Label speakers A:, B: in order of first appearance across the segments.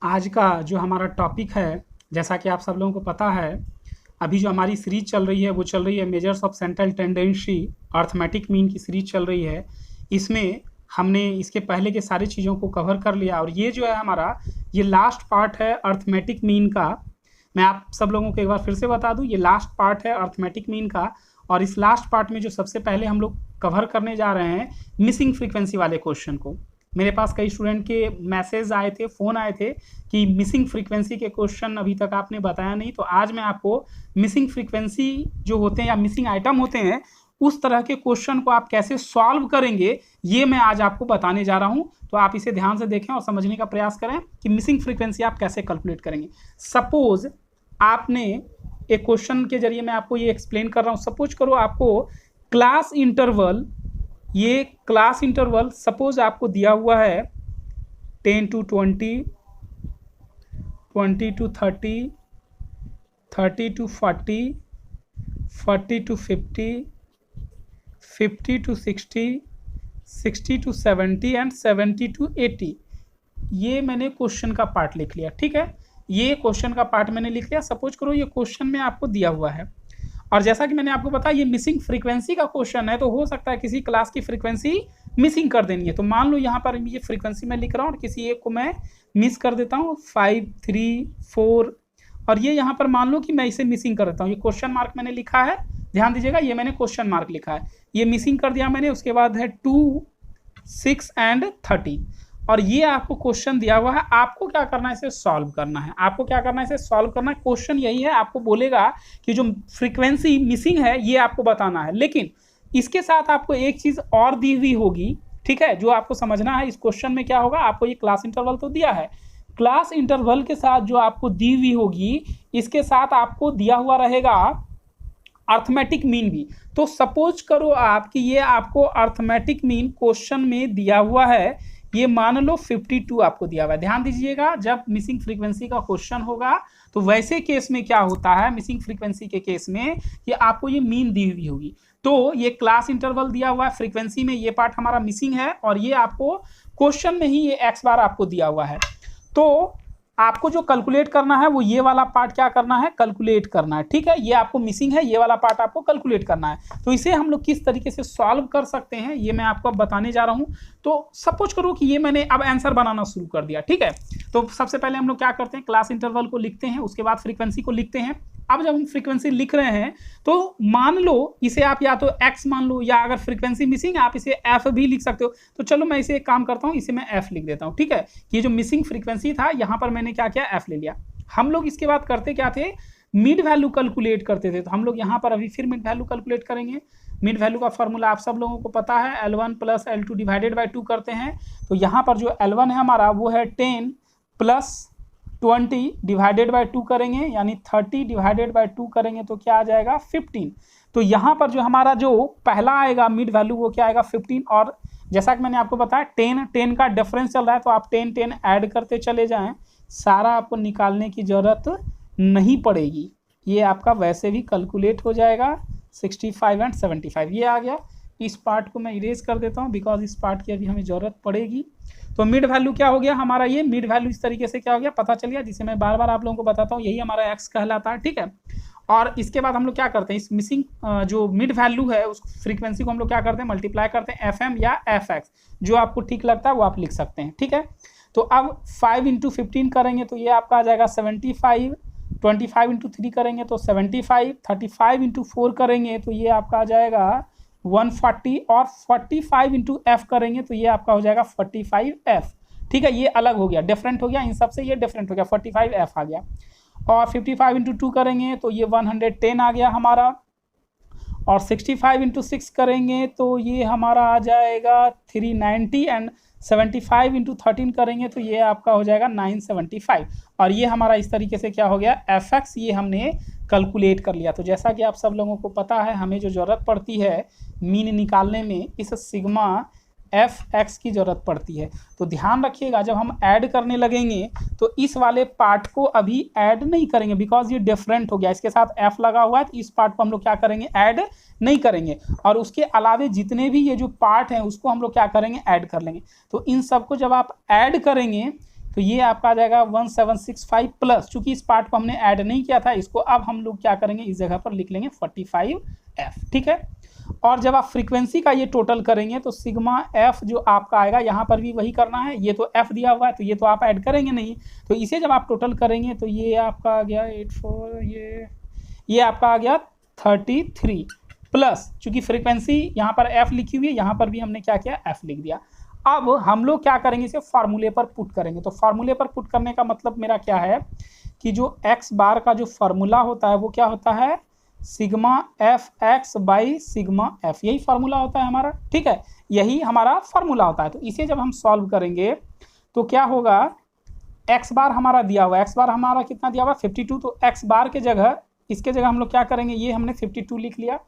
A: आज का जो हमारा टॉपिक है, जैसा कि आप सब लोगों को पता है, अभी जो हमारी सीरीज चल रही है वो चल रही है measures of central tendency, arithmetic mean की सीरीज चल रही है। इसमें हमने इसके पहले के सारी चीज़ों को कवर कर लिया और ये जो है हमारा ये लास्ट पार्ट है अर्थमेटिक मीन का। मैं आप सब लोगों को एक बार फिर से बता दूं, ये लास्ट पार्ट है अर्थमेटिक मीन का। और इस लास्ट पार्ट में जो सबसे पहले हम लोग कवर करने जा रहे हैं मिसिंग फ्रीक्वेंसी वाले क्वेश्चन को। मेरे पास कई स्टूडेंट के मैसेज आए थे, फ़ोन आए थे कि मिसिंग फ्रीक्वेंसी के क्वेश्चन अभी तक आपने बताया नहीं, तो आज मैं आपको मिसिंग फ्रीक्वेंसी जो होते हैं या मिसिंग आइटम होते हैं उस तरह के क्वेश्चन को आप कैसे सॉल्व करेंगे ये मैं आज आपको बताने जा रहा हूं। तो आप इसे ध्यान से देखें और समझने का प्रयास करें कि मिसिंग फ्रीक्वेंसी आप कैसे कैलकुलेट करेंगे। सपोज आपने एक क्वेश्चन के जरिए मैं आपको ये एक्सप्लेन कर रहा हूँ। सपोज करो आपको क्लास इंटरवल, ये क्लास इंटरवल सपोज आपको दिया हुआ है 10 to 20, 20 to 30, 30 to 40, 40 to 50, 50 to 60, 60 to 70 and 70 to 80। ये मैंने क्वेश्चन का पार्ट लिख लिया, ठीक है। ये क्वेश्चन का पार्ट मैंने लिख लिया। सपोज करो ये क्वेश्चन में आपको दिया हुआ है और जैसा कि मैंने आपको बताया ये मिसिंग फ्रीक्वेंसी का क्वेश्चन है, तो हो सकता है किसी क्लास की फ्रीक्वेंसी मिसिंग कर देनी है। तो मान लो यहाँ पर ये फ्रीक्वेंसी मैं लिख रहा हूँ और किसी एक को मैं मिस कर देता हूँ 5, 3, 4 और ये यहाँ पर मान लो कि मैं इसे मिसिंग कर देता हूँ। ये क्वेश्चन मार्क मैंने लिखा है, ध्यान दीजिएगा, ये मैंने क्वेश्चन मार्क लिखा है, ये मिसिंग कर दिया मैंने। उसके बाद है 2, 6 एंड 30 और ये आपको क्वेश्चन दिया हुआ है। आपको क्या करना है, इसे सॉल्व करना है। आपको क्या करना है, इसे सॉल्व करना है। क्वेश्चन यही है, आपको बोलेगा कि जो फ्रीक्वेंसी मिसिंग है ये आपको बताना है, लेकिन इसके साथ आपको एक चीज और दी हुई होगी, ठीक है, जो आपको समझना है। इस क्वेश्चन में क्या होगा, आपको ये क्लास इंटरवल तो दिया है, क्लास इंटरवल के साथ जो आपको दी हुई होगी इसके साथ आपको दिया हुआ रहेगा अर्थमेटिक मीन भी। तो सपोज करो आप कि ये आपको अर्थमेटिक मीन क्वेश्चन में दिया हुआ है, ये मान लो 52 आपको दिया हुआ है। ध्यान दीजिएगा, जब मिसिंग फ्रीक्वेंसी का क्वेश्चन होगा तो वैसे केस में क्या होता है, मिसिंग फ्रीक्वेंसी के केस में ये आपको ये मीन दी हुई होगी। तो ये क्लास इंटरवल दिया हुआ है, फ्रीक्वेंसी में ये पार्ट हमारा मिसिंग है और ये आपको क्वेश्चन में ही ये x बार आपको दिया हुआ है। तो आपको जो कैलकुलेट करना है वो ये वाला पार्ट क्या करना है, कैलकुलेट करना है, ठीक है। ये आपको मिसिंग है, ये वाला पार्ट आपको कैलकुलेट करना है। तो इसे हम लोग किस तरीके से सॉल्व कर सकते हैं ये मैं आपको अब बताने जा रहा हूं। तो सपोज करो कि ये मैंने अब आंसर बनाना शुरू कर दिया, ठीक है। तो सबसे पहले हम लोग क्या करते हैं, क्लास इंटरवल को लिखते हैं, उसके बाद फ्रीक्वेंसी को लिखते हैं। अब जब हम फ्रीक्वेंसी लिख रहे हैं तो मान लो इसे आप या तो x मान लो, या अगर फ्रीक्वेंसी मिसिंग आप इसे f भी लिख सकते हो। तो चलो मैं इसे एक काम करता हूं, इसे मैं f लिख देता हूं, ठीक है। ये जो मिसिंग फ्रीक्वेंसी था यहां पर मैंने क्या किया, f ले लिया। हम लोग इसके बाद करते क्या थे, मिड वैल्यू कैलकुलेट करते थे। तो हम लोग यहाँ पर अभी फिर मिड वैल्यू कैलकुलेट करेंगे। मिड वैल्यू का फॉर्मूला आप सब लोगों को पता है, L1 + L2 डिवाइडेड बाई 2 करते हैं। तो यहाँ पर जो L1 है हमारा वो है 10 + 20 डिवाइडेड बाई 2 करेंगे, यानी 30 डिवाइडेड बाई 2 करेंगे तो क्या आ जाएगा 15। तो यहाँ पर जो हमारा जो पहला आएगा मिड वैल्यू वो क्या आएगा 15। और जैसा कि मैंने आपको बताया 10 का डिफरेंस चल रहा है, तो आप 10 ऐड करते चले जाएं, सारा आपको निकालने की जरूरत नहीं पड़ेगी, ये आपका वैसे भी कैलकुलेट हो जाएगा। 65 एंड 75 ये आ गया। इस पार्ट को मैं इरेज कर देता हूँ बिकॉज इस पार्ट की अभी हमें ज़रूरत पड़ेगी। तो मिड वैल्यू क्या हो गया हमारा, ये मिड वैल्यू इस तरीके से क्या हो गया पता चल गया, जिसे मैं बार बार आप लोगों को बताता हूँ, यही हमारा एक्स कहलाता है, ठीक है। और इसके बाद हम लोग क्या करते हैं, इस मिसिंग जो मिड वैल्यू है उस फ्रीक्वेंसी को हम लोग क्या करते हैं, मल्टीप्लाई करते हैं FM या FX, जो आपको ठीक लगता है वो आप लिख सकते हैं, ठीक है। तो अब 5 × 15 करेंगे तो ये आपका आ जाएगा 75, 25 × 3 करेंगे तो 75, 35 × 4 करेंगे तो ये आपका आ जाएगा 140 और 45 × F करेंगे तो ये आपका हो जाएगा 45F, ठीक है। ये अलग हो गया, डिफरेंट हो गया, इन सबसे ये डिफरेंट हो गया, 45F आ गया। और 55 × 2 करेंगे तो ये 110 आ गया हमारा। और 65 × 6 करेंगे तो ये हमारा आ जाएगा 390 एंड 75 × 13 करेंगे तो ये आपका हो जाएगा 975। और ये हमारा इस तरीके से क्या हो गया FX, ये हमने कैलकुलेट कर लिया। तो जैसा कि आप सब लोगों को पता है, हमें जो ज़रूरत पड़ती है मीन निकालने में, इस सिग्मा FX की ज़रूरत पड़ती है। तो ध्यान रखिएगा, जब हम ऐड करने लगेंगे तो इस वाले पार्ट को अभी ऐड नहीं करेंगे बिकॉज ये डिफरेंट हो गया, इसके साथ F लगा हुआ है, तो इस पार्ट को हम लोग क्या करेंगे, ऐड नहीं करेंगे। और उसके अलावे जितने भी ये जो पार्ट हैं उसको हम लोग क्या करेंगे, ऐड कर लेंगे। तो इन सबको जब आप ऐड करेंगे तो ये आपका आ जाएगा 1765 प्लस, चूंकि इस पार्ट को हमने ऐड नहीं किया था, इसको अब हम लोग क्या करेंगे, इस जगह पर लिख लेंगे 45f, ठीक है। और जब आप फ्रीक्वेंसी का ये टोटल करेंगे तो सिग्मा एफ जो आपका आएगा, यहाँ पर भी वही करना है, ये तो एफ दिया हुआ है तो ये तो आप ऐड करेंगे नहीं, तो इसे जब आप टोटल करेंगे तो ये आपका आ गया 84, ये आपका आ गया 33 प्लस, चूंकि फ्रीक्वेंसी यहाँ पर एफ लिखी हुई है, यहाँ पर भी हमने क्या किया, एफ लिख दिया। अब हम लोग क्या करेंगे, इसे फार्मूले पर पुट करेंगे। तो फार्मूले पर पुट करने का मतलब मेरा क्या है कि जो एक्स बार का जो फार्मूला होता है वो क्या होता है, sigma F x by sigma F, यही फार्मूला होता है हमारा, ठीक है, यही हमारा फार्मूला होता है। तो इसे जब हम सॉल्व करेंगे तो क्या होगा, एक्स बार हमारा दिया हुआ है, एक्स बार हमारा कितना दिया हुआ है 52, तो एक्स बार के जगह, इसके जगह हम लोग क्या करेंगे, ये हमने 52 लिख लिया,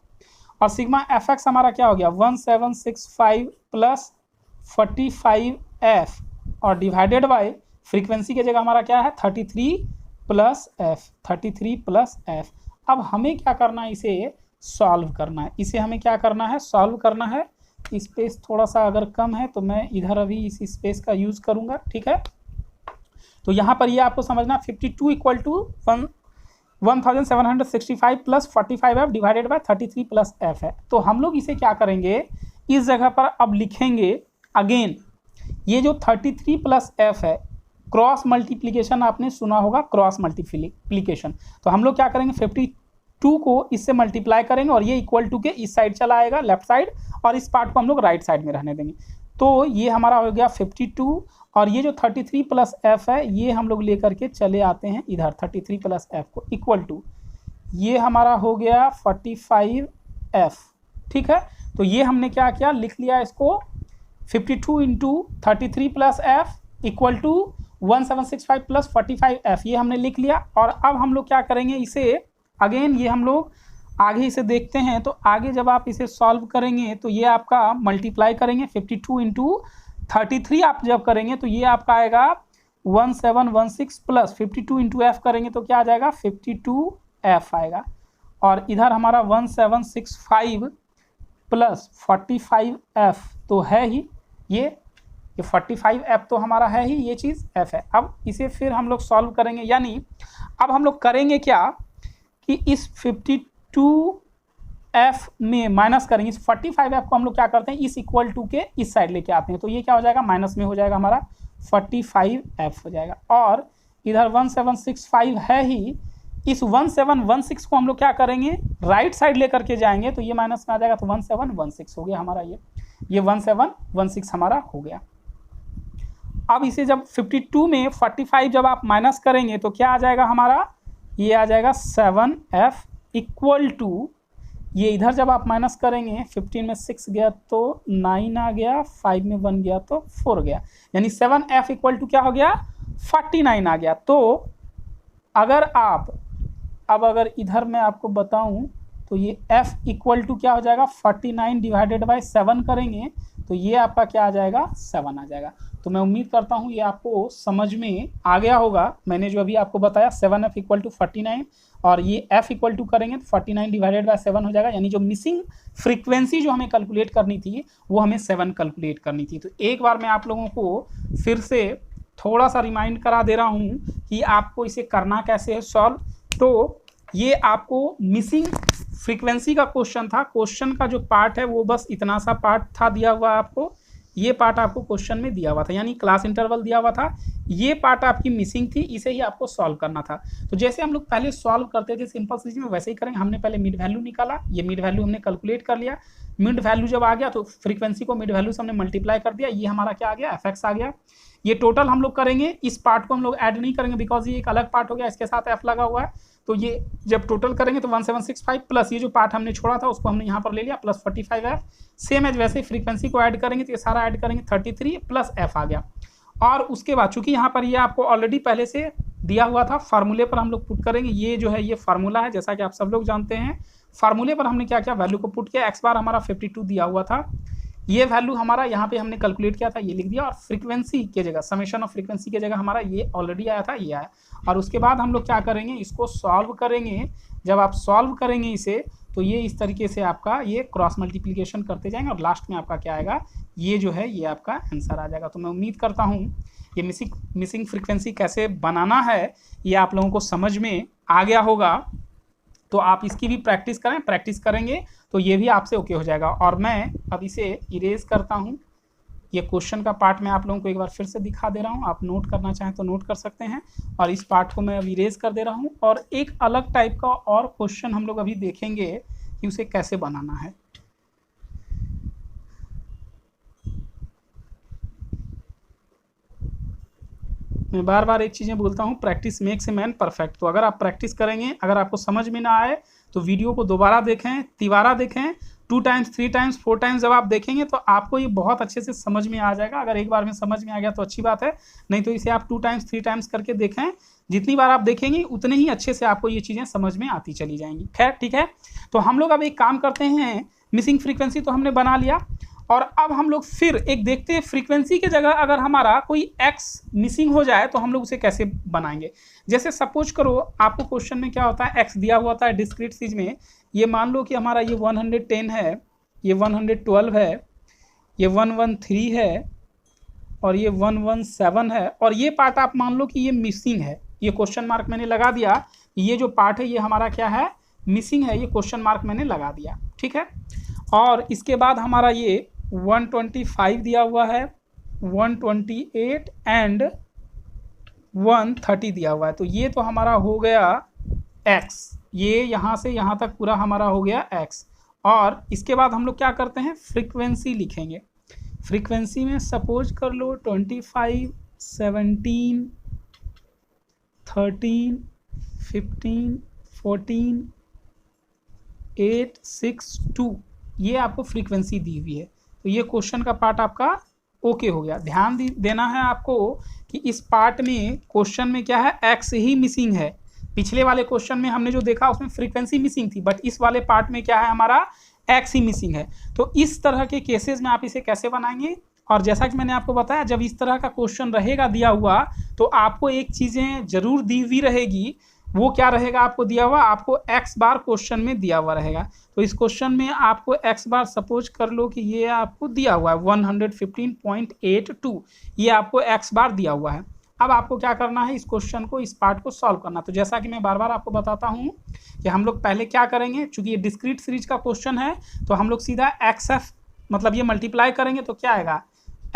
A: और सिग्मा एफ एक्स हमारा क्या हो गया 1765 प्लस 45f और डिवाइडेड बाय फ्रीक्वेंसी की जगह हमारा क्या है 33 प्लस एफ, 33 प्लस एफ। अब हमें क्या करना है, इसे सॉल्व करना है, इसे हमें क्या करना है, सॉल्व करना है। स्पेस थोड़ा सा अगर कम है तो मैं इधर अभी इस स्पेस का यूज़ करूँगा, ठीक है। तो यहाँ पर ये आपको समझना 52 equal to 1765 plus 45f divided by 33 plus F है। तो हम लोग इसे क्या करेंगे, इस जगह पर अब लिखेंगे अगेन, ये जो 33 प्लस एफ है, क्रॉस मल्टीप्लिकेशन आपने सुना होगा, क्रॉस मल्टीप्लिकेशन। तो हम लोग क्या करेंगे 52 को इससे मल्टीप्लाई करेंगे और ये इक्वल टू के इस साइड चला आएगा, लेफ्ट साइड, और इस पार्ट को हम लोग राइट साइड में रहने देंगे। तो ये हमारा हो गया 52, और ये जो 33 प्लस एफ है ये हम लोग लेकर के चले आते हैं इधर, 33 प्लस एफ को इक्वल टू ये हमारा हो गया 45f, ठीक है। तो ये हमने क्या किया, लिख लिया इसको 52 into 33 plus F equal to 1765 plus 45f, ये हमने लिख लिया। और अब हम लोग क्या करेंगे, इसे अगेन ये हम लोग आगे इसे देखते हैं। तो आगे जब आप इसे सॉल्व करेंगे तो ये आपका मल्टीप्लाई करेंगे 52 इंटू 33 आप जब करेंगे तो ये आपका आएगा 1716 प्लस 52 इंटू एफ करेंगे तो क्या आ जाएगा 52f आएगा, और इधर हमारा 1765 प्लस 45f तो है ही, ये 45f तो हमारा है ही, ये चीज़ f है। अब इसे फिर हम लोग सॉल्व करेंगे, यानी अब हम लोग करेंगे क्या कि इस 52f में माइनस करेंगे, इस 45f को हम लोग क्या करते हैं, इस इक्वल टू के इस साइड लेके आते हैं, तो ये क्या हो जाएगा, माइनस में हो जाएगा हमारा 45f हो जाएगा, और इधर 1765 है ही, इस 1716 को हम लोग क्या करेंगे, राइट साइड लेकर के जाएंगे, तो ये माइनस में आ जाएगा, तो 1716 हो गया हमारा, ये 1716 हमारा हो गया। अब इसे जब 52 में 45 जब आप माइनस करेंगे तो क्या आ जाएगा हमारा, ये आ जाएगा 7f इक्वल टू, ये इधर जब आप माइनस करेंगे 15 में 6 गया तो 9 आ गया, 5 में 1 गया तो 4 गया, यानी 7f इक्वल टू क्या हो गया 49 आ गया। तो अगर आप अगर इधर मैं आपको बताऊं तो ये f इक्वल टू क्या हो जाएगा 49 डिवाइडेड बाय 7 करेंगे तो ये आपका क्या आ जाएगा 7 आ जाएगा। तो मैं उम्मीद करता हूँ ये आपको समझ में आ गया होगा, मैंने जो अभी आपको बताया 7f इक्वल टू 49 और ये f इक्वल टू करेंगे तो 49 डिवाइडेड बाय 7 हो जाएगा, यानी जो मिसिंग फ्रीक्वेंसी जो हमें कैलकुलेट करनी थी वो हमें 7 कैलकुलेट करनी थी। तो एक बार मैं आप लोगों को फिर से थोड़ा सा रिमाइंड करा दे रहा हूँ कि आपको इसे करना कैसे है सॉल्व। तो ये आपको मिसिंग फ्रीक्वेंसी का क्वेश्चन था, क्वेश्चन का जो पार्ट है वो बस इतना सा पार्ट था दिया हुआ आपको, ये पार्ट आपको क्वेश्चन में दिया हुआ था, यानी क्लास इंटरवल दिया हुआ था, ये पार्ट आपकी मिसिंग थी, इसे ही आपको सॉल्व करना था। तो जैसे हम लोग पहले सॉल्व करते थे सिंपल सीरीज में वैसे ही करेंगे। हमने पहले मिड वैल्यू निकाला, ये मिड वैल्यू हमने कैलकुलेट कर लिया, मिड वैल्यू जब आ गया तो फ्रीक्वेंसी को मिड वैल्यू से हमने मल्टीप्लाई कर दिया, ये हमारा क्या आ गया एफ आ गया। ये टोटल हम लोग करेंगे, इस पार्ट को हम लोग ऐड नहीं करेंगे बिकॉज ये एक अलग पार्ट हो गया, इसके साथ एफ लगा हुआ है। तो ये जब टोटल करेंगे तो 1765 प्लस ये जो पार्ट हमने छोड़ा था उसको हमने यहाँ पर ले लिया प्लस 45f, सेम एज वैसे फ्रीक्वेंसी को ऐड करेंगे तो ये सारा ऐड करेंगे 33 प्लस f आ गया। और उसके बाद चूंकि यहाँ पर ये आपको ऑलरेडी पहले से दिया हुआ था, फार्मूले पर हम लोग पुट करेंगे, ये जो है ये फार्मूला है जैसा कि आप सब लोग जानते हैं। फार्मूले पर हमने क्या किया, वैल्यू को पुट किया, एक्स बार हमारा 52 दिया हुआ था, ये वैल्यू हमारा यहाँ पे हमने कैलकुलेट किया था, ये लिख दिया, और फ्रीक्वेंसी की जगह समेशन ऑफ फ्रीक्वेंसी की जगह हमारा ये ऑलरेडी आया था, ये आया। और उसके बाद हम लोग क्या करेंगे, इसको सॉल्व करेंगे। जब आप सॉल्व करेंगे इसे तो ये इस तरीके से आपका ये क्रॉस मल्टीप्लिकेशन करते जाएंगे और लास्ट में आपका क्या आएगा, ये जो है ये आपका आंसर आ जाएगा। तो मैं उम्मीद करता हूँ ये मिसिंग फ्रीक्वेंसी कैसे बनाना है ये आप लोगों को समझ में आ गया होगा। तो आप इसकी भी प्रैक्टिस करें, प्रैक्टिस करेंगे तो ये भी आपसे ओके हो जाएगा। और मैं अब इसे इरेज करता हूँ। ये क्वेश्चन का पार्ट मैं आप लोगों को एक बार फिर से दिखा दे रहा हूँ, आप नोट करना चाहें तो नोट कर सकते हैं। और इस पार्ट को मैं अब इरेज कर दे रहा हूँ और एक अलग टाइप का और क्वेश्चन हम लोग अभी देखेंगे कि उसे कैसे बनाना है। मैं बार बार एक चीज़ें बोलता हूँ, practice makes a man perfect. तो अगर आप प्रैक्टिस करेंगे, अगर आपको समझ में ना आए तो वीडियो को दोबारा देखें, तिबारा देखें, 2 टाइम्स 3 टाइम्स 4 टाइम्स जब आप देखेंगे तो आपको ये बहुत अच्छे से समझ में आ जाएगा। अगर एक बार में समझ में आ गया तो अच्छी बात है, नहीं तो इसे आप 2 टाइम्स 3 टाइम्स करके देखें। जितनी बार आप देखेंगे उतने ही अच्छे से आपको ये चीज़ें समझ में आती चली जाएंगी। खैर ठीक है, तो हम लोग अब एक काम करते हैं, मिसिंग फ्रीक्वेंसी तो हमने बना लिया और अब हम लोग फिर एक देखते हैं फ्रीक्वेंसी की जगह अगर हमारा कोई एक्स मिसिंग हो जाए तो हम लोग उसे कैसे बनाएंगे। जैसे सपोज करो आपको क्वेश्चन में क्या होता है, एक्स दिया हुआ था डिस्क्रीट चीज में, ये मान लो कि हमारा ये 110 है, ये 112 है, ये 113 है और ये 117 है और ये पार्ट आप मान लो कि ये मिसिंग है। ये क्वेश्चन मार्क मैंने लगा दिया, ये जो पार्ट है ये हमारा क्या है, मिसिंग है, ये क्वेश्चन मार्क मैंने लगा दिया। ठीक है, और इसके बाद हमारा ये 125 दिया हुआ है, 128 एंड 130 दिया हुआ है। तो ये तो हमारा हो गया x, ये यहाँ से यहाँ तक पूरा हमारा हो गया x। और इसके बाद हम लोग क्या करते हैं, फ्रीक्वेंसी लिखेंगे। फ्रीक्वेंसी में सपोज कर लो 25, 17, 13, 15, 14, 8, 6, 2, ये आपको फ्रीक्वेंसी दी हुई है। तो ये क्वेश्चन का पार्ट आपका ओके हो गया। ध्यान देना है आपको कि इस पार्ट में क्वेश्चन में क्या है, एक्स ही मिसिंग है। पिछले वाले क्वेश्चन में हमने जो देखा उसमें फ्रीक्वेंसी मिसिंग थी, बट इस वाले पार्ट में क्या है, हमारा एक्स ही मिसिंग है। तो इस तरह के केसेस में आप इसे कैसे बनाएंगे, और जैसा कि मैंने आपको बताया जब इस तरह का क्वेश्चन रहेगा दिया हुआ तो आपको एक चीज़ें जरूर दी हुई रहेगी। वो क्या रहेगा आपको दिया हुआ, आपको एक्स बार क्वेश्चन में दिया हुआ रहेगा। तो इस क्वेश्चन में आपको एक्स बार सपोज कर लो कि ये आपको दिया हुआ है 115.82, ये आपको एक्स बार दिया हुआ है। अब आपको क्या करना है, इस क्वेश्चन को, इस पार्ट को सॉल्व करना। तो जैसा कि मैं बार बार आपको बताता हूँ कि हम लोग पहले क्या करेंगे, चूंकि ये डिस्क्रीट सीरीज का क्वेश्चन है तो हम लोग सीधा एक्स एफ मतलब ये मल्टीप्लाई करेंगे तो क्या आएगा,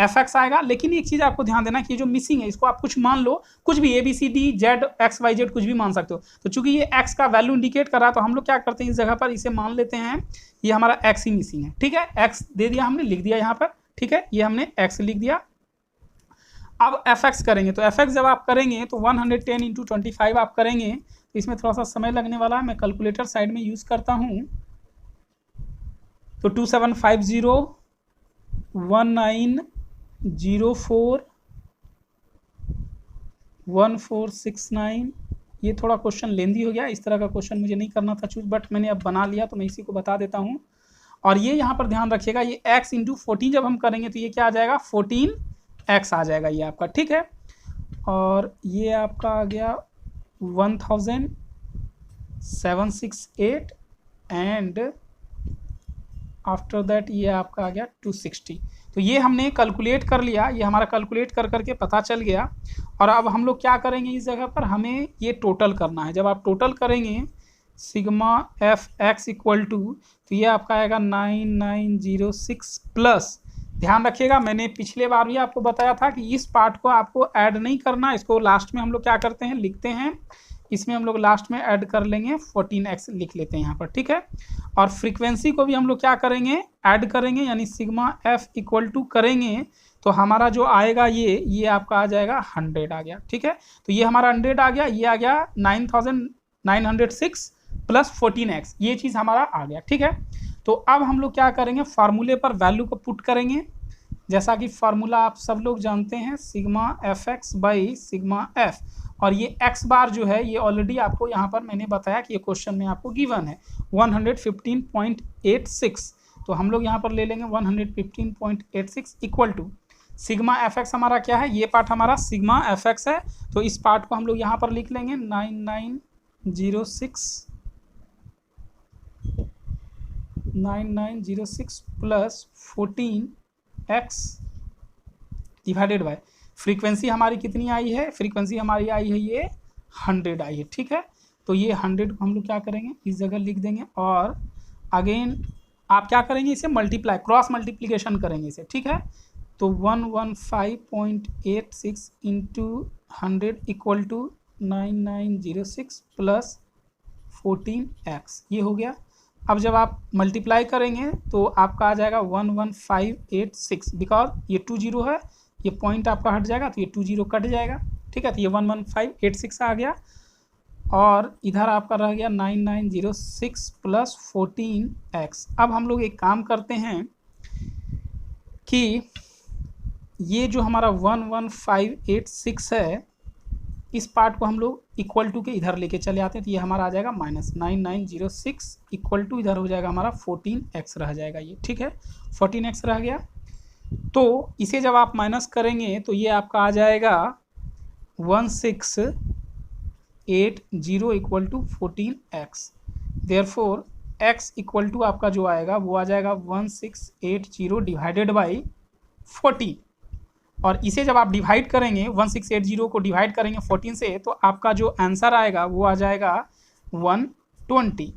A: एफ एक्स आएगा। लेकिन एक चीज़ आपको ध्यान देना कि ये जो मिसिंग है इसको आप कुछ मान लो, कुछ भी ABCD Z XYZ कुछ भी मान सकते हो। तो चूंकि ये x का वैल्यू इंडिकेट कर रहा है तो हम लोग क्या करते हैं, इस जगह पर इसे मान लेते हैं ये हमारा x ही मिसिंग है। ठीक है, x दे दिया हमने, लिख दिया यहाँ पर। ठीक है, ये हमने x लिख दिया। अब एफ एक्स करेंगे तो एफ एक्स जब आप करेंगे तो 110 × 25 आप करेंगे तो इसमें थोड़ा सा समय लगने वाला है। मैं कैलकुलेटर साइड में यूज़ करता हूँ। तो 2750 1904 1469, ये थोड़ा क्वेश्चन लेंदी हो गया। इस तरह का क्वेश्चन मुझे नहीं करना था चूज, बट मैंने अब बना लिया तो मैं इसी को बता देता हूँ। और ये यहाँ पर ध्यान रखिएगा, ये x × 14 जब हम करेंगे तो ये क्या आ जाएगा, 14x आ जाएगा ये आपका। ठीक है, और ये आपका आ गया 1768 एंड आफ्टर दैट ये आपका आ गया 260। तो ये हमने कैलकुलेट कर लिया, ये हमारा कैलकुलेट कर करके पता चल गया। और अब हम लोग क्या करेंगे, इस जगह पर हमें ये टोटल करना है। जब आप टोटल करेंगे sigma F X equal to, तो ये आपका आएगा 9906 प्लस, ध्यान रखिएगा मैंने पिछले बार भी आपको बताया था कि इस पार्ट को आपको ऐड नहीं करना, इसको लास्ट में हम लोग क्या करते हैं, लिखते हैं। इसमें हम लोग लास्ट में ऐड कर लेंगे 14x लिख लेते हैं यहाँ पर। ठीक है, और फ्रीक्वेंसी को भी हम लोग क्या करेंगे, ऐड करेंगे, यानी सिग्मा एफ इक्वल टू करेंगे तो हमारा जो आएगा ये आपका आ जाएगा 100 आ गया। ठीक है, तो ये हमारा 100 आ गया, ये आ गया 9906 प्लस 14x, ये चीज़ हमारा आ गया। ठीक है, तो अब हम लोग क्या करेंगे, फार्मूले पर वैल्यू को पुट करेंगे। जैसा कि फार्मूला आप सब लोग जानते हैं, sigma F x by sigma F, और ये x बार जो है ये ऑलरेडी आपको यहाँ पर मैंने बताया कि ये क्वेश्चन में आपको गिवन है 115.86। तो हम लोग यहाँ पर ले लेंगे 115.86 equal to sigma F X हमारा क्या है, ये पार्ट हमारा सिग्मा एफ एक्स है। तो इस पार्ट को हम लोग यहाँ पर लिख लेंगे 9906 plus 14x divided by frequency हमारी कितनी आई है, फ्रीक्वेंसी हमारी आई है ये 100 आई है, ठीक है। तो ये 100 को हम लोग क्या करेंगे, इस जगह लिख देंगे और अगेन आप क्या करेंगे, इसे मल्टीप्लाई, क्रॉस मल्टीप्लीकेशन करेंगे इसे, ठीक है। तो 115.86 into 100 equal to 9906 plus 14x, ये हो गया। अब जब आप मल्टीप्लाई करेंगे तो आपका आ जाएगा 11586, बिकॉज ये 20 है, ये पॉइंट आपका हट जाएगा तो ये 20 कट जाएगा, ठीक है। तो ये 11586 आ गया और इधर आपका रह गया 9906 प्लस 14x। अब हम लोग एक काम करते हैं कि ये जो हमारा 11586 है, इस पार्ट को हम लोग इक्वल टू के इधर लेके चले आते हैं, तो ये हमारा आ जाएगा माइनस 9906 इक्वल टू इधर हो जाएगा हमारा 14x रह जाएगा ये, ठीक है। 14x रह गया, तो इसे जब आप माइनस करेंगे तो ये आपका आ जाएगा 1680 equal to 14x। Therefore x equal to आपका जो आएगा वो आ जाएगा 1680 डिवाइडेड बाई 14, और इसे जब आप डिवाइड करेंगे 1680 को डिवाइड करेंगे 14 से, तो आपका जो आंसर आएगा वो आ जाएगा 120।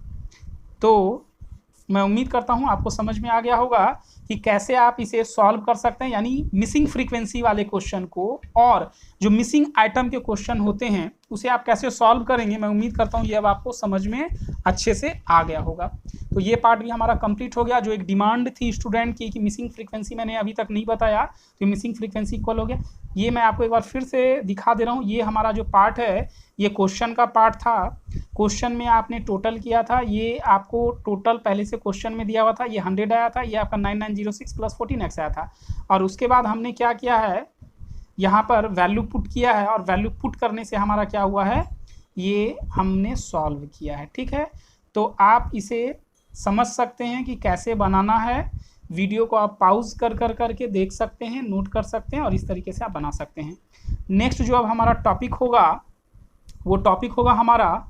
A: तो मैं उम्मीद करता हूँ आपको समझ में आ गया होगा कि कैसे आप इसे सॉल्व कर सकते हैं, यानी मिसिंग फ्रीक्वेंसी वाले क्वेश्चन को और जो मिसिंग आइटम के क्वेश्चन होते हैं उसे आप कैसे सॉल्व करेंगे। मैं उम्मीद करता हूँ ये अब आपको समझ में अच्छे से आ गया होगा। तो ये पार्ट भी हमारा कंप्लीट हो गया। जो एक डिमांड थी स्टूडेंट की कि मिसिंग फ्रीक्वेंसी मैंने अभी तक नहीं बताया, तो मिसिंग फ्रीक्वेंसी इक्वल हो गया। ये मैं आपको एक बार फिर से दिखा दे रहा हूँ। ये हमारा जो पार्ट है ये क्वेश्चन का पार्ट था। क्वेश्चन में आपने टोटल किया था, ये आपको टोटल पहले से क्वेश्चन में दिया हुआ था, ये 100 आया था, ये आपका 9906 प्लस 14x आया था। और उसके बाद हमने क्या किया है, यहाँ पर वैल्यू पुट किया है, और वैल्यू पुट करने से हमारा क्या हुआ है, ये हमने सॉल्व किया है, ठीक है। तो आप इसे समझ सकते हैं कि कैसे बनाना है। वीडियो को आप पॉज कर करके देख सकते हैं, नोट कर सकते हैं, और इस तरीके से आप बना सकते हैं। नेक्स्ट जो अब हमारा टॉपिक होगा वो टॉपिक होगा हमारा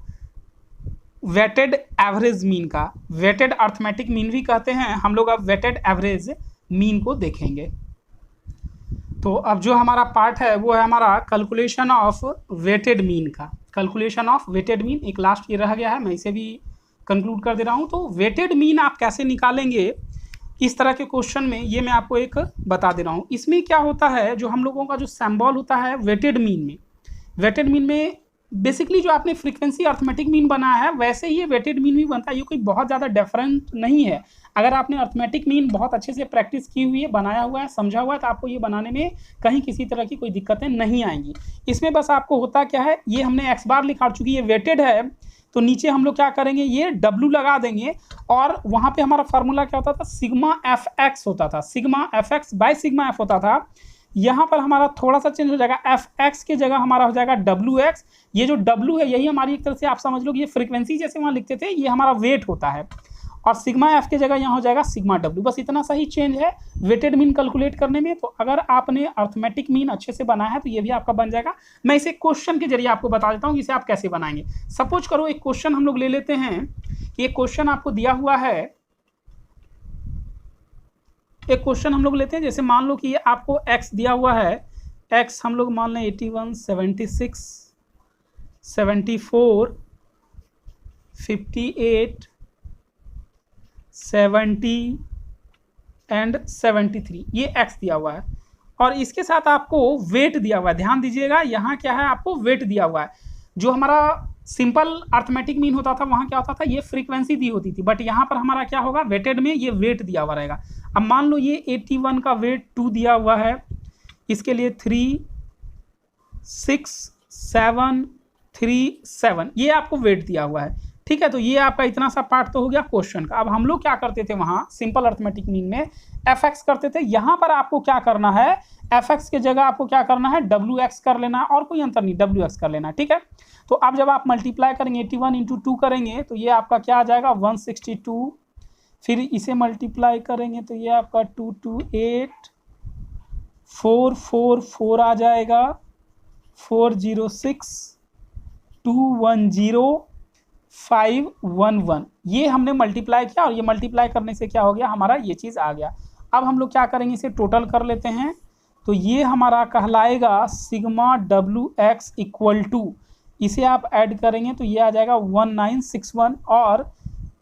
A: वेटेड एवरेज मीन का। वेटेड अर्थमेटिक मीन भी कहते हैं हम लोग। अब वेटेड एवरेज मीन को देखेंगे। तो अब जो हमारा पार्ट है वो है हमारा कैलकुलेशन ऑफ वेटेड मीन का। कैलकुलेशन ऑफ वेटेड मीन एक लास्ट ये रह गया है, मैं इसे भी कंक्लूड कर दे रहा हूँ। तो वेटेड मीन आप कैसे निकालेंगे इस तरह के क्वेश्चन में, ये मैं आपको एक बता दे रहा हूँ। इसमें क्या होता है, जो हम लोगों का जो सिंबल होता है वेटेड मीन में बेसिकली जो आपने फ्रीक्वेंसी अर्थमेटिक मीन बनाया है वैसे ही ये वेटेड मीन भी बनता है। ये कोई बहुत ज़्यादा डिफरेंट नहीं है। अगर आपने अर्थमेटिक मीन बहुत अच्छे से प्रैक्टिस की हुई है, बनाया हुआ है, समझा हुआ है, तो आपको ये बनाने में कहीं किसी तरह की कोई दिक्कतें नहीं आएंगी। इसमें बस आपको होता क्या है, ये हमने x बार लिखा, चूंकि ये वेटेड है तो नीचे हम लोग क्या करेंगे, ये W लगा देंगे, और वहाँ पे हमारा फार्मूला क्या होता था, सिग्मा fx होता था। Sigma fx by sigma f होता था। यहाँ पर हमारा थोड़ा सा चेंज हो जाएगा, fx की जगह हमारा हो जाएगा wx। ये जो w है यही हमारी एक तरह से आप समझ लो कि ये फ्रीक्वेंसी जैसे वहाँ लिखते थे, ये हमारा वेट होता है, और सिग्मा f की जगह यहाँ हो जाएगा सिग्मा w। बस इतना सा ही चेंज है वेटेड मीन कैलकुलेट करने में। तो अगर आपने अर्थमेटिक मीन अच्छे से बनाया है तो ये भी आपका बन जाएगा। मैं इसे क्वेश्चन के जरिए आपको बता देता हूँ इसे आप कैसे बनाएंगे। सपोज करो एक क्वेश्चन हम लोग ले लेते हैं कि एक क्वेश्चन आपको दिया हुआ है। एक क्वेश्चन हम लोग लेते हैं, जैसे मान लो कि ये आपको x दिया हुआ है। x हम लोग मान लें 81, 76, 74, 58, 70 एंड 73, ये x दिया हुआ है, और इसके साथ आपको वेट दिया हुआ है। ध्यान दीजिएगा यहाँ क्या है, आपको वेट दिया हुआ है। जो हमारा सिंपल अर्थमेटिक मीन होता था वहाँ क्या होता था, ये फ्रीक्वेंसी दी होती थी, बट यहाँ पर हमारा क्या होगा, वेटेड में ये वेट दिया हुआ रहेगा। अब मान लो ये 81 का वेट 2 दिया हुआ है, इसके लिए 3, 6, 7, 3, 7 ये आपको वेट दिया हुआ है, ठीक है। तो ये आपका इतना सा पार्ट तो हो गया क्वेश्चन का। अब हम लोग क्या करते थे वहाँ सिंपल अर्थमेटिक मीन में fx करते थे। यहाँ पर आपको क्या करना है, fx के जगह आपको क्या करना है, wx कर लेना है, और कोई अंतर नहीं, wx कर लेना है, ठीक है। तो अब जब आप मल्टीप्लाई करेंगे 81 इंटू 2 करेंगे तो ये आपका क्या आ जाएगा 162, फिर इसे मल्टीप्लाई करेंगे तो ये आपका 228, 444 आ जाएगा, 406, 210, 511। ये हमने मल्टीप्लाई किया, और ये मल्टीप्लाई करने से क्या हो गया, हमारा ये चीज़ आ गया। अब हम लोग क्या करेंगे, इसे टोटल कर लेते हैं। तो ये हमारा कहलाएगा सिग्मा WX इक्वल टू, इसे आप ऐड करेंगे तो ये आ जाएगा 1961 और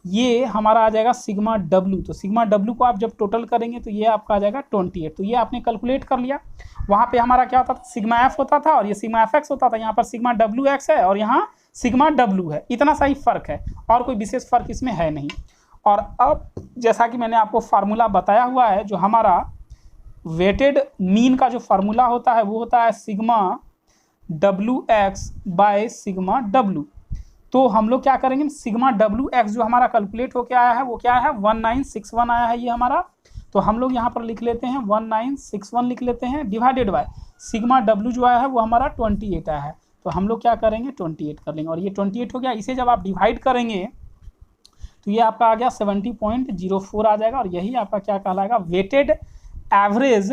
A: ये हमारा आ जाएगा सिग्मा W। तो सिग्मा W को आप जब टोटल करेंगे तो ये आपका आ जाएगा 28। तो ये आपने कैलकुलेट कर लिया। वहाँ पे हमारा क्या होता था, सिग्मा F होता था और ये सिग्मा FX होता था। यहाँ पर सिग्मा WX है और यहाँ सिग्मा W है। इतना सा ही फर्क है और कोई विशेष फर्क इसमें है नहीं। और अब जैसा कि मैंने आपको फार्मूला बताया हुआ है, जो हमारा वेटेड मीन का जो फार्मूला होता है वो होता है sigma WX by sigma W। तो हम लोग क्या करेंगे, सिग्मा WX जो हमारा कैलकुलेट होके आया है वो क्या है, 1961 आया है ये हमारा। तो हम लोग यहाँ पर लिख लेते हैं 1961 लिख लेते हैं, डिवाइडेड बाय सिग्मा W जो आया है वो हमारा 28 आया है। तो हम लोग क्या करेंगे, 28 कर लेंगे और ये 28 हो गया। इसे जब आप डिवाइड करेंगे तो ये आपका आ गया 70.04 आ जाएगा और यही आपका क्या कहलाएगा, वेटेड एवरेज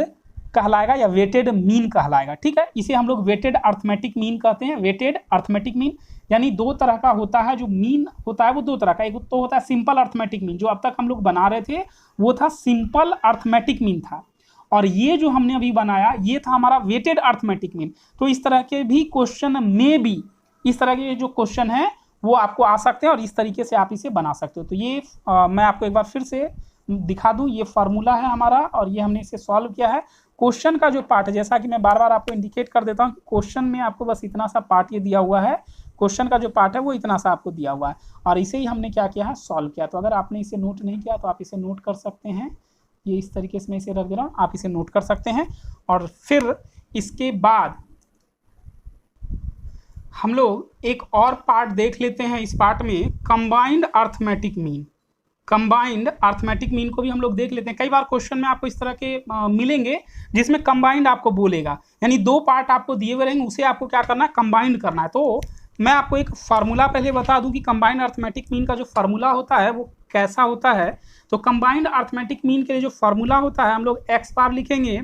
A: कहलाएगा या वेटेड मीन कहलाएगा। ठीक है, इसे हम लोग वेटेड अर्थमेटिक मीन कहते हैं। वेटेड अर्थमेटिक मीन यानी दो तरह का होता है, जो मीन होता है वो दो तरह का, एक तो होता है सिंपल अर्थमेटिक मीन, जो अब तक हम लोग बना रहे थे वो था सिंपल अर्थमेटिक मीन था, और ये जो हमने अभी बनाया ये था हमारा वेटेड अर्थमेटिक मीन। तो इस तरह के भी क्वेश्चन में भी इस तरह के जो क्वेश्चन है वो आपको आ सकते हैं और इस तरीके से आप इसे बना सकते हो। तो ये मैं आपको एक बार फिर से दिखा दूं, ये फार्मूला है हमारा और ये हमने इसे सॉल्व किया है। क्वेश्चन का जो पार्ट है, जैसा कि मैं बार बार आपको इंडिकेट कर देता हूँ, क्वेश्चन में आपको बस इतना सा पार्ट ये दिया हुआ है, क्वेश्चन का जो पार्ट है वो इतना सा आपको दिया हुआ है और इसे ही हमने क्या किया है, सॉल्व किया। तो अगर आपने इसे नोट नहीं किया तो आप इसे नोट कर सकते हैं, ये इस तरीके से मैं इसे रख दे रहा हूँ, आप इसे नोट कर सकते हैं। और फिर इसके बाद हम लोग एक और पार्ट देख लेते हैं। इस पार्ट में combined arithmetic mean, combined arithmetic mean को भी हम लोग देख लेते हैं। कई बार क्वेश्चन में आपको इस तरह के मिलेंगे जिसमें कंबाइंड आपको बोलेगा, यानी दो पार्ट आपको दिए हुए रहेंगे, उसे आपको क्या करना है, कंबाइंड करना है। तो मैं आपको एक फार्मूला पहले बता दूं कि कंबाइंड अर्थमेटिक मीन का जो फार्मूला होता है वो कैसा होता है। तो कंबाइंड अर्थमेटिक मीन के लिए जो फार्मूला होता है, हम लोग एक्स बार लिखेंगे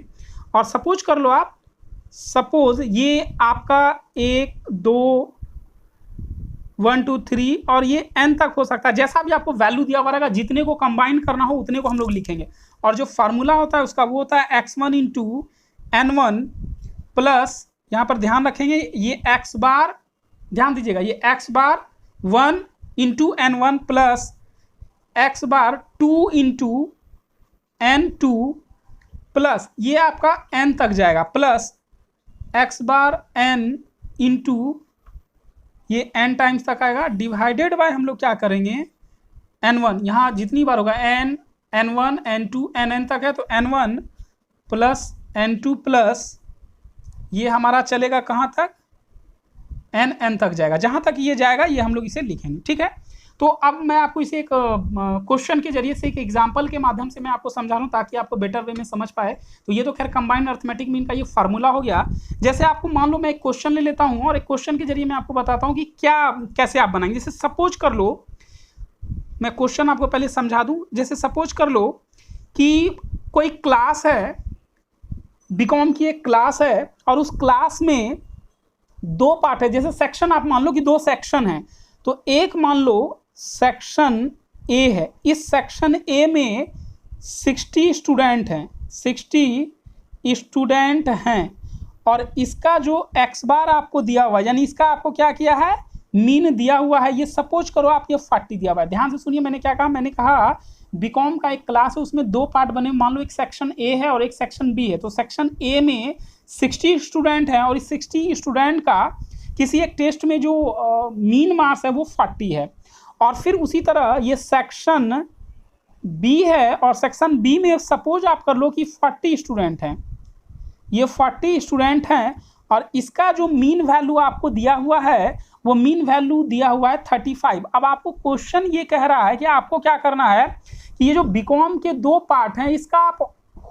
A: और सपोज कर लो आप, सपोज ये आपका 1 2 1 2 3 और ये n तक हो सकता है, जैसा भी आपको वैल्यू दिया हुआ रहेगा, जितने को कंबाइन करना हो उतने को हम लोग लिखेंगे। और जो फार्मूला होता है उसका वो होता है x1 इंटू n1 प्लस, यहाँ पर ध्यान रखेंगे ये x बार, ध्यान दीजिएगा ये x बार 1 इंटू n1 प्लस x बार 2 इंटू n2 प्लस ये आपका n तक जाएगा, प्लस x बार n इंटू ये n टाइम्स तक आएगा, डिवाइडेड बाय हम लोग क्या करेंगे, n1, यहाँ जितनी बार होगा n n1 n2 nn तक है, तो n1 प्लस n2 प्लस ये हमारा चलेगा कहाँ तक, n तक जाएगा। जहाँ तक ये जाएगा ये हम लोग इसे लिखेंगे। ठीक है, तो अब मैं आपको इसे एक क्वेश्चन के जरिए से, एक एग्जांपल के माध्यम से मैं आपको समझा रहा हूँ ताकि आपको बेटर वे में समझ पाए। तो ये तो खैर कंबाइंड अर्थमेटिक मीन का ये फार्मूला हो गया। जैसे आपको मान लो मैं एक क्वेश्चन ले लेता हूँ और एक क्वेश्चन के जरिए मैं आपको बताता हूँ कि क्या कैसे आप बनाएंगे। जैसे सपोज कर लो, मैं क्वेश्चन आपको पहले समझा दूँ। जैसे सपोज कर लो कि कोई क्लास है, बीकॉम की एक क्लास है और उस क्लास में दो पार्ट है। जैसे सेक्शन आप मान लो कि दो सेक्शन हैं, तो एक मान लो सेक्शन ए है, इस सेक्शन ए में 60 स्टूडेंट हैं, 60 स्टूडेंट हैं और इसका जो x बार आपको दिया हुआ है, यानी इसका आपको क्या किया है, मीन दिया हुआ है। ये सपोज करो आप ये 40 दिया हुआ है। ध्यान से सुनिए मैंने क्या कहा, मैंने कहा बीकॉम का एक क्लास है, उसमें दो पार्ट बने, मान लो एक सेक्शन ए है और एक सेक्शन बी है। तो सेक्शन ए में 60 स्टूडेंट हैं और इस 60 स्टूडेंट का किसी एक टेस्ट में जो मीन मार्क्स है वो 40 है। और फिर उसी तरह ये सेक्शन बी है और सेक्शन बी में सपोज आप कर लो कि 40 स्टूडेंट हैं, ये 40 स्टूडेंट हैं और इसका जो मीन वैल्यू आपको दिया हुआ है वो मीन वैल्यू दिया हुआ है 35। अब आपको क्वेश्चन ये कह रहा है कि आपको क्या करना है कि ये जो बीकॉम के दो पार्ट हैं इसका आप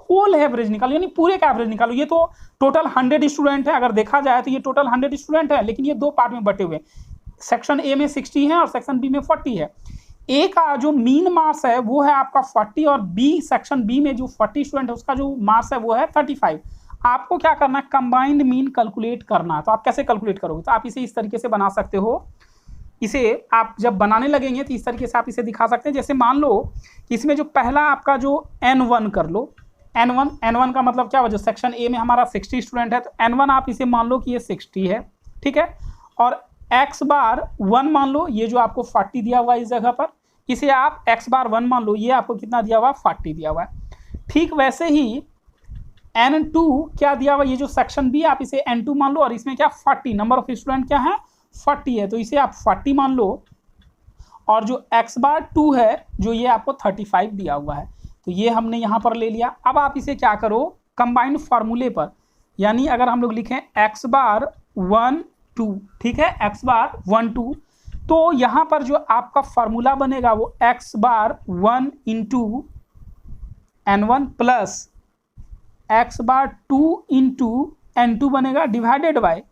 A: होल एवरेज निकालो, यानी पूरे का एवरेज निकालो। ये तो टोटल 100 स्टूडेंट है, अगर देखा जाए तो ये टोटल 100 स्टूडेंट है, लेकिन ये दो पार्ट में बटे हुए, सेक्शन ए में 60 है और सेक्शन बी में 40 है। ए का जो मीन मार्क्स है वो है आपका 40 और बी सेक्शन बी में जो 40 स्टूडेंट है उसका जो मार्क्स है वो है 35। आपको क्या करना है, कंबाइंड मीन कैलकुलेट करना है। तो आप कैसे कैलकुलेट करोगे, तो आप इसे इस तरीके से बना सकते हो। इसे आप जब बनाने लगेंगे तो इस तरीके से आप इसे दिखा सकते हैं। जैसे मान लो कि इसमें जो पहला आपका जो n1 कर लो, N1 का मतलब क्या हुआ, जो सेक्शन ए में हमारा 60 स्टूडेंट है तो N1 आप इसे मान लो कि ये 60 है, ठीक है। और x बार 1 मान लो, ये जो आपको 40 दिया हुआ है इस जगह पर, इसे आप x बार 1 मान लो, ये आपको कितना दिया हुआ है, 40 दिया हुआ है। ठीक वैसे ही N2 क्या दिया हुआ, ये जो सेक्शन बी आप इसे N2 मान लो, और इसमें क्या 40, नंबर ऑफ स्टूडेंट क्या है 40 है, तो इसे आप 40 मान लो। और जो x बार 2 है, जो ये आपको 35 दिया हुआ है, तो ये हमने यहाँ पर ले लिया। अब आप इसे क्या करो, कंबाइंड फार्मूले पर, यानी अगर हम लोग लिखें x बार 1 2, ठीक है, x बार 1 2, तो यहाँ पर जो आपका फार्मूला बनेगा वो x बार 1 इंटू N1 प्लस x बार 2 इंटू N2 बनेगा, divided by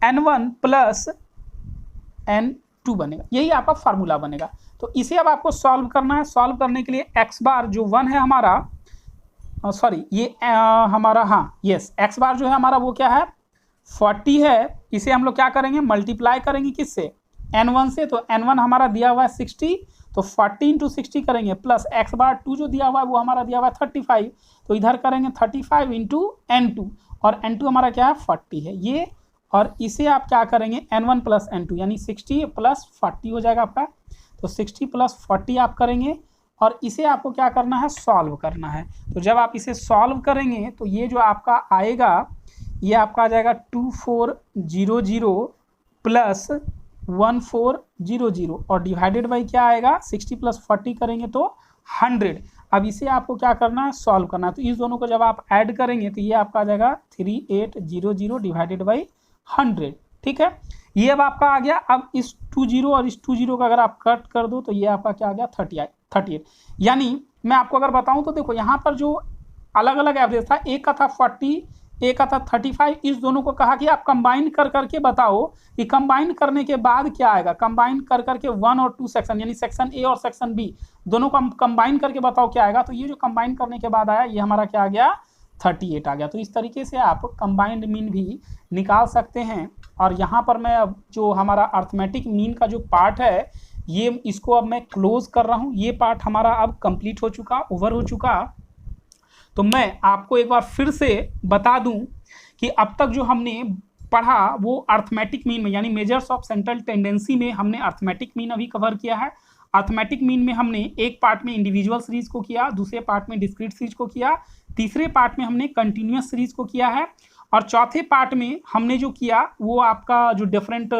A: N1 plus N2 बनेगा, यही आपका फार्मूला बनेगा। तो इसे अब आपको सॉल्व करना है। सॉल्व करने के लिए x बार जो 1 है हमारा, सॉरी ये हमारा, हाँ यस, x बार जो है हमारा वो क्या है 40 है, इसे हम लोग क्या करेंगे, मल्टीप्लाई करेंगे किससे, N1 से, तो N1 हमारा दिया हुआ है 60, तो 40 इंटू 60 करेंगे, प्लस x बार 2 जो दिया हुआ है वो हमारा दिया हुआ है 35, तो इधर करेंगे 35 इंटू N2, और N2 हमारा क्या है 40 है ये, और इसे आप क्या करेंगे N1 प्लस N2 यानी 60 प्लस 40 हो जाएगा आपका, तो 60 प्लस 40 आप करेंगे, और इसे आपको क्या करना है, सॉल्व करना है। तो जब आप इसे सॉल्व करेंगे तो ये जो आपका आएगा, ये आपका आ जाएगा 2400 प्लस 1400, और डिवाइडेड बाई क्या आएगा, 60 प्लस 40 करेंगे तो 100। अब इसे आपको क्या करना है, सॉल्व करना है। तो इस दोनों को जब आप ऐड करेंगे तो ये आपका आ जाएगा 3800 डिवाइडेड बाई 100, ठीक है। ये अब आपका आ गया। अब इस 20 और इस 20 का अगर आप कट कर दो तो ये आपका क्या आ गया 38। यानी मैं आपको अगर बताऊं तो देखो यहाँ पर जो अलग अलग एवरेज था, एक का था 40, एक का था 35, इस दोनों को कहा कि आप कंबाइन कर करके बताओ कि कंबाइन करने के बाद क्या आएगा, कंबाइन कर करके 1 और 2 सेक्शन यानी सेक्शन ए और सेक्शन बी दोनों को कंबाइन करके बताओ क्या आएगा। तो ये जो कंबाइन करने के बाद आया ये हमारा क्या आ गया 38 आ गया। तो इस तरीके से आप कंबाइंड मीन भी निकाल सकते हैं। और यहाँ पर मैं अब जो हमारा अर्थमेटिक मीन का जो पार्ट है ये इसको अब मैं क्लोज कर रहा हूँ। ये पार्ट हमारा अब कंप्लीट हो चुका, ओवर हो चुका। तो मैं आपको एक बार फिर से बता दूं कि अब तक जो हमने पढ़ा वो अर्थमेटिक मीन में यानी मेजर्स ऑफ सेंट्रल टेंडेंसी में हमने अर्थमेटिक मीन अभी कवर किया है। अर्थमेटिक मीन में हमने एक पार्ट में इंडिविजुअल सीरीज को किया, दूसरे पार्ट में डिस्क्रीट सीरीज को किया, तीसरे पार्ट में हमने कंटिन्यूअस सीरीज को किया है, और चौथे पार्ट में हमने जो किया वो आपका जो different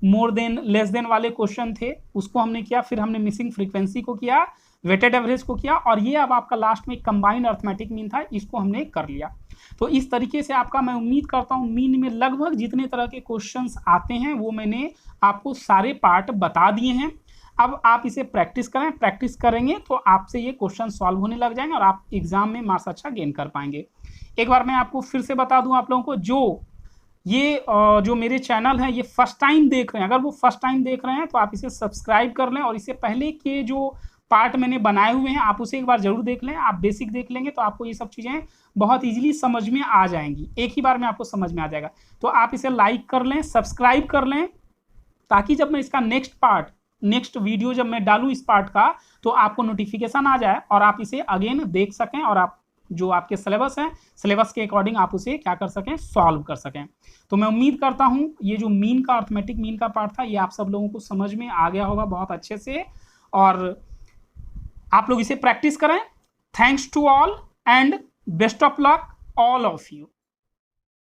A: more than less than वाले क्वेश्चन थे उसको हमने किया। फिर हमने मिसिंग फ्रीक्वेंसी को किया, वेटेड एवरेज को किया, और ये अब आपका लास्ट में कंबाइंड अर्थमेटिक मीन था, इसको हमने कर लिया। तो इस तरीके से आपका मैं उम्मीद करता हूँ मीन में लगभग जितने तरह के क्वेश्चंस आते हैं वो मैंने आपको सारे पार्ट बता दिए हैं। अब आप इसे प्रैक्टिस करें, प्रैक्टिस करेंगे तो आपसे ये क्वेश्चन सॉल्व होने लग जाएंगे और आप एग्जाम में मार्क्स अच्छा गेन कर पाएंगे। एक बार मैं आपको फिर से बता दूं आप लोगों को, जो मेरे चैनल है ये फर्स्ट टाइम देख रहे हैं, अगर वो फर्स्ट टाइम देख रहे हैं तो आप इसे सब्सक्राइब कर लें, और इससे पहले के जो पार्ट मैंने बनाए हुए हैं आप उसे एक बार जरूर देख लें। आप बेसिक देख लेंगे तो आपको ये सब चीज़ें बहुत इजीली समझ में आ जाएंगी, एक ही बार में आपको समझ में आ जाएगा। तो आप इसे लाइक कर लें, सब्सक्राइब कर लें, ताकि जब मैं इसका नेक्स्ट वीडियो जब मैं डालूं इस पार्ट का तो आपको नोटिफिकेशन आ जाए और आप इसे अगेन देख सकें, और आप जो आपके सिलेबस है सिलेबस के अकॉर्डिंग आप उसे क्या कर सकें, सॉल्व कर सकें। तो मैं उम्मीद करता हूं ये जो मीन का अर्थमेटिक मीन का पार्ट था ये आप सब लोगों को समझ में आ गया होगा बहुत अच्छे से, और आप लोग इसे प्रैक्टिस करें। Thanks to all and best of luck all of you.